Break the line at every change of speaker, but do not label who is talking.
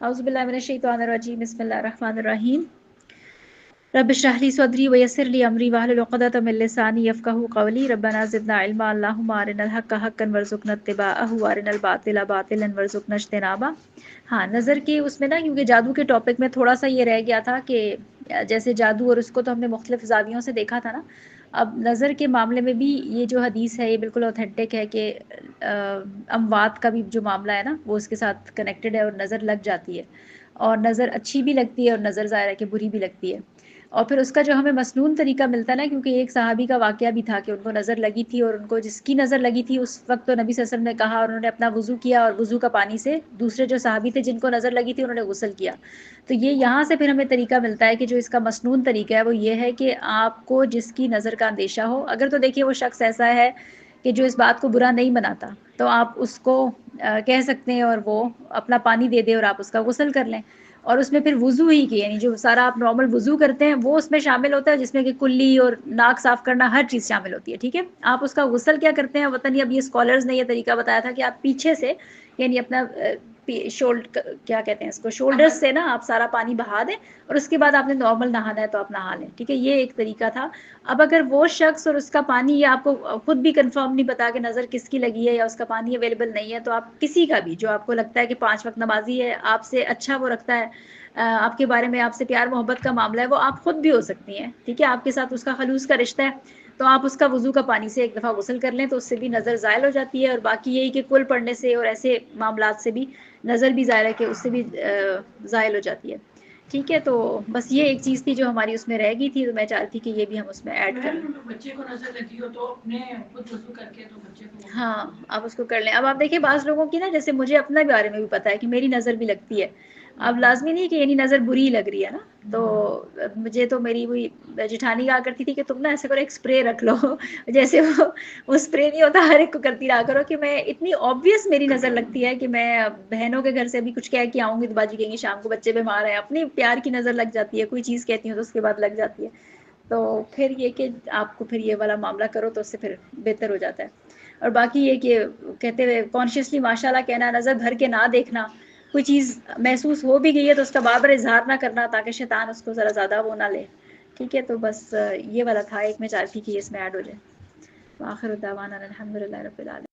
औज़ुबिल्लाहि मिनश्शैतानिर्रजीम बिस्मिल्लाहिर्रहमानिर्रहीम रब्बिश रह ली सदरी व यस्सिर ली अमरी वहलुल उक़दतम मिन लिसानी यफ़क़हू क़ौली रब्बना ज़िदना इल्मा अल्लाहुम्मा अरिनल हक़्क़ हक़्क़न वरज़ुक़ना इत्तिबाअहु व अरिनल बातिला बातिलन वरज़ुक़ना इज्तिनाबा। हाँ, नज़र के उसमें ना, क्योंकि जादू के टॉपिक में थोड़ा-सा ये रह गया था कि जैसे जादू और उसको तो हमने मुख्तलिफ़ ज़ावियों से देखा था ना। अब नज़र के मामले में भी ये जो हदीस है ये बिल्कुल ऑथेंटिक है कि अमवात का भी जो मामला है ना वो उसके साथ कनेक्टेड है और नज़र लग जाती है, और नज़र अच्छी भी लगती है और नज़र ज़ाहिर है कि बुरी भी लगती है। और फिर उसका जो हमें मसनून तरीका मिलता है ना, क्योंकि एक सहाबी का वाक़या भी था कि उनको नज़र लगी थी, और उनको जिसकी नज़र लगी थी उस वक़्त तो नबी सल्लल्लाहु अलैहि वसल्लम ने कहा, और उन्होंने अपना वुज़ू किया और वुज़ू का पानी से दूसरे जो सहाबी थे जिनको नज़र लगी थी उन्होंने गुस्ल किया। तो ये यहाँ से फिर हमें तरीका मिलता है कि जो इसका मसनून तरीका है वो ये है कि आपको जिसकी नज़र का अंदेशा हो, अगर तो देखिए वो शख्स ऐसा है कि जो इस बात को बुरा नहीं मनाता, तो आप उसको कह सकते हैं और वो अपना पानी दे दे और आप उसका गुस्ल कर लें। और उसमें फिर वुज़ू ही की, यानी जो सारा आप नॉर्मल वुज़ू करते हैं वो उसमें शामिल होता है, जिसमें कि कुल्ली और नाक साफ़ करना हर चीज़ शामिल होती है, ठीक है? आप उसका गुस्ल क्या करते हैं पता नहीं, अब ये स्कॉलर्स ने ये तरीका बताया था कि आप पीछे से, यानी अपना क्या कहते हैं इसको, शोल्डर्स से ना आप सारा पानी बहा दें और उसके बाद आपने नॉर्मल नहाना है तो आप नहा लें, ठीक है? ये एक तरीका था। अब अगर वो शख्स और उसका पानी, ये आपको खुद भी कंफर्म नहीं पता कि नज़र किसकी लगी है या उसका पानी अवेलेबल नहीं है, तो आप किसी का भी जो आपको लगता है कि 5 वक्त नमाजी है, आपसे अच्छा वो रखता है, आपके बारे में आपसे प्यार मोहब्बत का मामला है, वो आप खुद भी हो सकती हैं, ठीक है? आपके साथ उसका खलूस का रिश्ता है, तो आप उसका वुज़ू का पानी से एक दफ़ा गुस्ल कर लें, तो उससे भी नज़र ज़ायल हो जाती है। और बाकी यही कि कुल पढ़ने से और ऐसे मामलात से भी नज़र भी ज़ाहिर है कि उससे भी ज़ायल हो जाती है, ठीक है? तो बस ये एक चीज़ थी जो हमारी उसमें रह गई थी, तो मैं चाह रही थी कि ये भी हम उसमें ऐड कर लें।
बच्चे को नजर लगी हो तो अपने खुद वजू करके तो बच्चे को,
हाँ, आप उसको कर लें। अब आप देखिए बाज़ लोगों की ना, जैसे मुझे अपने बारे में भी पता है कि मेरी नज़र भी लगती है। अब लाज़मी नहीं कि यानी नज़र बुरी ही लग रही है ना, तो मुझे तो मेरी वही जेठानी कहा करती थी कि तुम ना ऐसा करो, एक स्प्रे रख लो जैसे वो स्प्रे नहीं होता, हर एक को करती रहा करो, कि मैं इतनी ऑब्वियस मेरी नज़र लगती है कि मैं बहनों के घर से अभी कुछ कह के आऊँगी तो बाजी कहेंगी शाम को बच्चे बीमार हैं, अपनी प्यार की नज़र लग जाती है, कोई चीज़ कहती हूँ तो उसके बाद लग जाती है। तो फिर ये कि आपको फिर ये वाला मामला करो तो उससे फिर बेहतर हो जाता है। और बाकी ये कि कहते हुए कॉन्शियसली माशाल्लाह कहना, नज़र भर के ना देखना, कोई चीज़ महसूस हो भी गई है तो उसका बार-बार इज़हार ना करना ताकि शैतान उसको ज़रा ज़्यादा वो ना ले, ठीक है? तो बस ये वाला था एक, मैं चाह रही थी कि इसमें ऐड हो जाए। आखिर दावाना अनिल हम्दुलिल्लाहि रब्बिल आलमीन।